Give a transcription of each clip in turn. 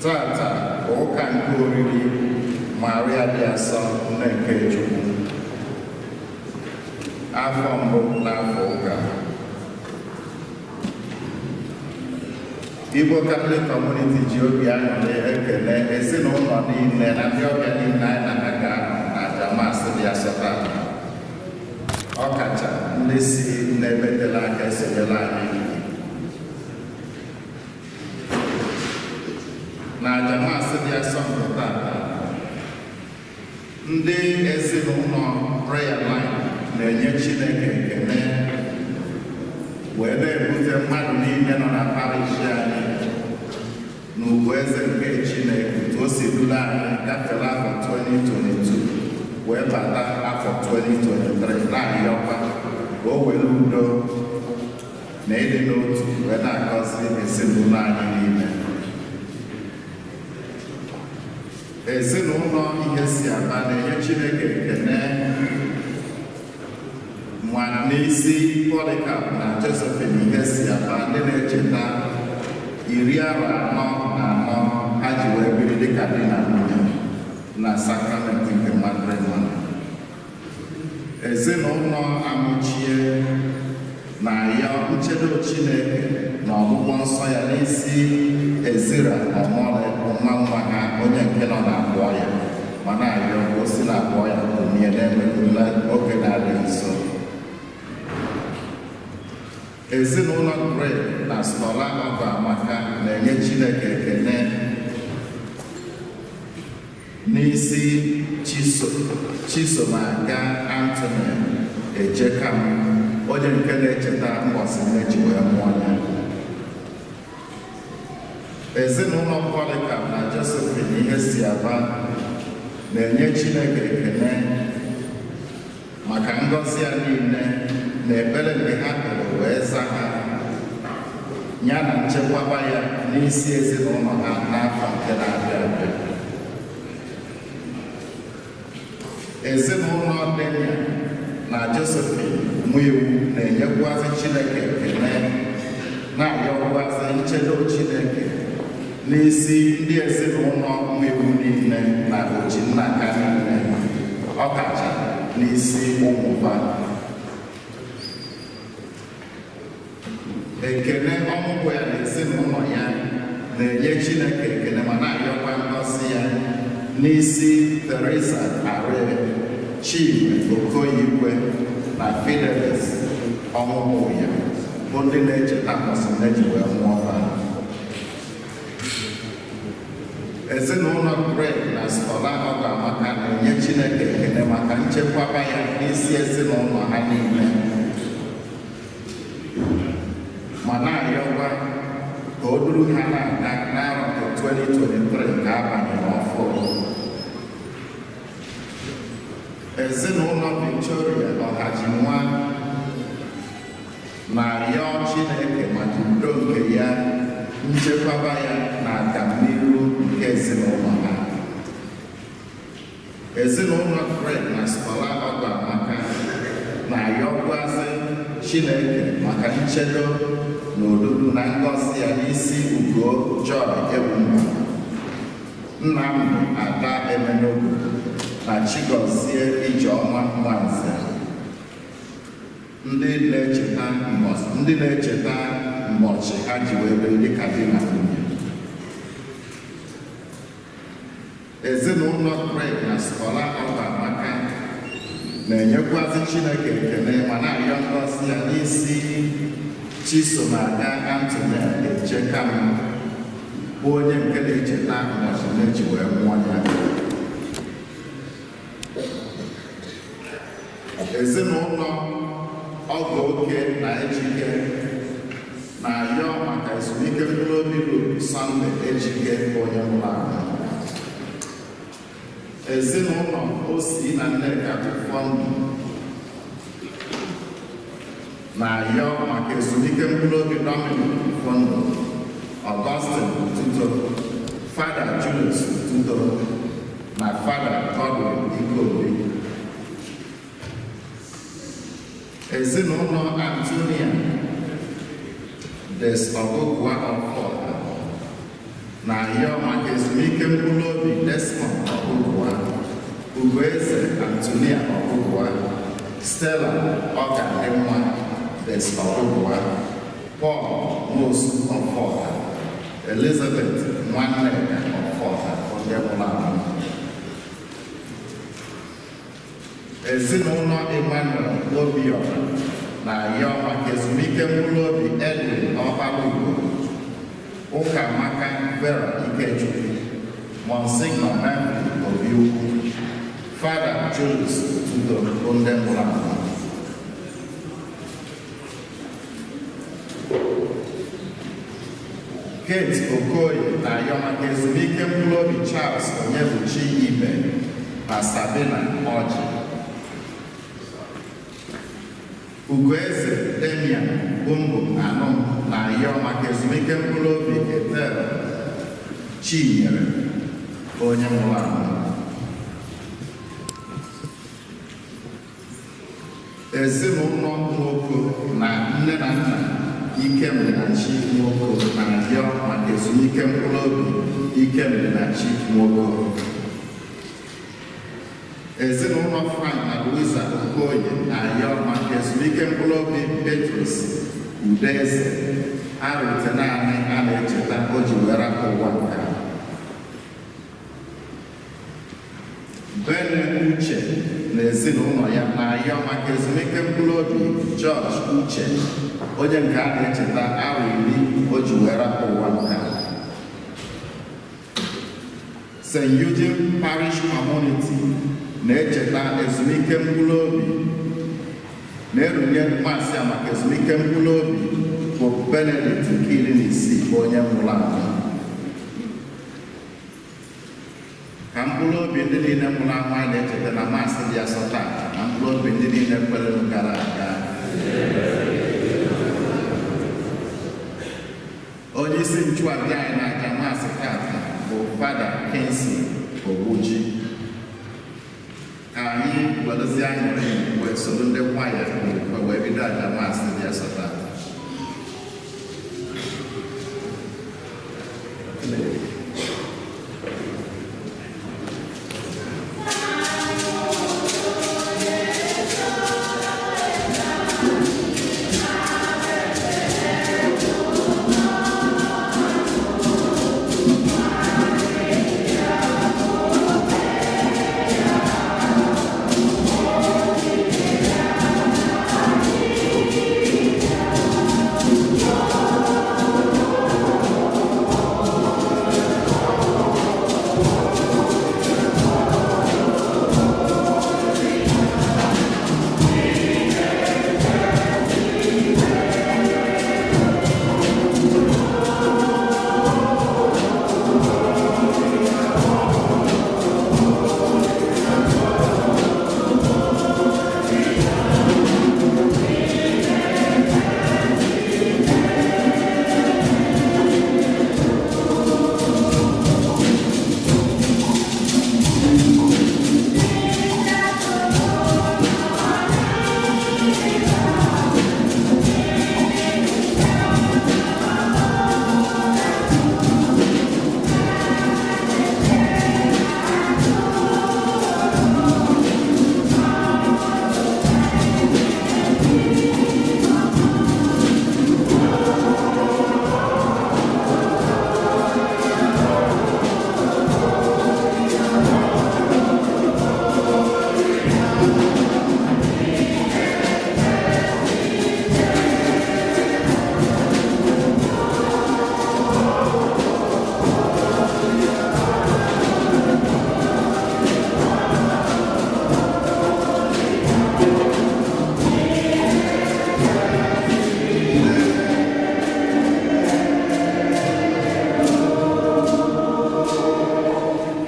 Tata ụka nke oriri Maria dị Asọ nne nke Chukwu. Afọ mbụ n'afọ ụka. Igbo Catholic Community ji obi aṅụrị ekele ezinụlọ niile na ndị ọbịa niile anyị na ha ga-anọ na Jamas dị Asọ taa. Ọkacha ndị si n'ebe dịla aka esonyela anyị. Na Jamas dị Asọ nke taa, ndị ezinụlọ Prayer Line na-enye Chineke ekele wee na-ebute mmadụ niile nọ na parish anyị n'ugwu eze nke Chineke otu o si dula anyị gafere afọ 2022 wee bata afọ 2023 na-arịọkwa ka o were udo na ịdị n'otu wee na-agọzi ezinụlọ anyị niile. Ezinụlọ ihe si aba na-enye Chineke ekele ma n'isi Polycarp na Josephine ihe si aba ndị na-echeta 44 ha ji wee biri dịka di na nwunye na sakramenti nke matrimony. Ezinụlọ Amuchie na-arịọ nchedo Chineke na ọgwụgwọ nsọ ya n'isi Ezira Omole nwa ha onye nke nọ na-abụọ ya ma na-arịọ ka o si na-abụọ ya omie na-emetụla oge na-adịghị nso. Ezinụlọ Grey na Stola Ọbamaka na-enye Chineke ekele n'isi Chisomaga Anthony Ejekam onye nke na-echeta mbọsị na-eji wee mụọ ya. Ezinụlọ Polycarp na Josephine ihe si aba na-enye Chineke ekele maka ngọzi ya niile na ekpere nke ha kpere wee za ha ya na nchekwaba ya n'isi ezinụlọ ha n'afọ nke na-abịa abịa. Ezinụlọ Denia na Josephine mụ iwu na-enyekwazi Chineke ekele na-arịọkwazi nchedo Chineke n'isi ndị ezinụlọ mmebu niile na ochi nna ka niile, ọkacha n'isi ụmụba. Ekele ọmụgwọ ya na ezinụlọ ya na-enye Chineke ekele ma na-arịọkwa ngọzi ya n'isi Teresa Arie, Chief Okoyikwe na Fidelis ọmụmụ ya bụ ndị na-echeta mbọsị na-eji wee mụọ ha. Ezinụlọ Grey na Stola Ọbamaka na-enye Chineke ekele maka nchekwaba ya n'isi ezinụlọ ha niile ma na-arịọkwa ka o duru ha na-aga n'arọ 2023 ka abanye n'ọfụrụ. Ezinụlọ Victoria Ọhajinwa na-arịọ Chineke maka udo nke ya, nchekwaba ya na agamnihu nke ezinụlọ ha. Ezinụlọ Grey na Stola Ọbamaka na-arịọkwazi Chineke maka nchedo na odudu na ngọzi ya n'isi Ugo Joy Ebumba, Nnamdi Ada Emenogu na Chigozie Ijeọma Nwanze, ndị na-echeta mbọchị ha ji wee biri dịka di na nwunye. Ezinụlọ Grey na Stola Ọbamaka na-enyekwazi Chineke ekele ma na-arịọ ngọzi ya n'isi Chisomaga Anthony Ejekam bụ onye nke na-echeta mbọchị na-eji wee mụọ ya. Ezinụlọ Ọgọ Oke na Ejike na-arịọ maka ezumike mkpụrụ obi Luke Sunday Ejike onye nwụrụ anwụ. Ezinụlọ Osi na Nneka Tufondụ na-arịọ maka ezumike mkpụrụ obi Dominic Tufondụ, Augustine Tuto, Fada Julius Tuto na Fada Godwin Ikobi. Ezinụlọ Antonia Des Ogugwa Ọfọdụ na ayọ maka ezumike mkpụrụ obi Desmond Ọkụgụa, Ugoeze Antonia Ọkụgụa, Stella Ọgadịmma Des Ọkụgụa, Paul Mos Ọfọha, Elizabeth Nwanneka Ọfọha onye nwụrụ anwụ. Ezinụlọ Emmanuel Obiora na-ayọ maka ezumike mkpụrụ obi Edwin Ọkpalugbo, Ụkamaka Vera Ikechukwu, Monsignor Mary Obiukwu, Father Julius Tudo ndị nwụrụ anwụ. Kate Okoye na-ayọ maka ezumike mkpụrụ obi Charles Onyebuchi Ibe na Sabina Ọjị. Ugoeze Damian Bumbu Anum na-ayọ maka ezumike mkpụrụ obi Ethel Chinyere onye nwụrụ anwụ. Ezinụlọ Nwoko na nne na nna Ikemdinachi Nwoko na-ayọ maka ezumike mkpụrụ obi Ikemdinachi Nwoko. Ezinụlọ Frank na Louisa Okoye na-ayọ maka ezumike mkpụrụ obi Petrus Udeze arụte naanị a na-echeta o ji were rapụ ụwa nke a. Bene Uche na ezinụlọ ya na-ayọ maka ezumike mkpụrụ obi George Uche onye nke a na-echeta arọ 10 o ji were rapụ ụwa nke a. St. Eugene Parish Community na-echeta ezumike mkpụrụ obi na-erunye mmasị maka ezumike mkpụrụ obi bụ Benedict nke 16 onye nwụrụ anwụ. Ka mkpụrụ obi ndị niile nwụrụ anwụ a na-echeta na masị dị asọ taa na mkpụrụ obi ndị niile kwere gara aga. Onye isi nchụaja anyị na-aja masị tata bụ Fada Kinsley Ogbuji. Ka anyị werezie aṅụrị wee soro ndị kwaya wee bido aja masị dị asọ tata.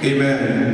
Amen.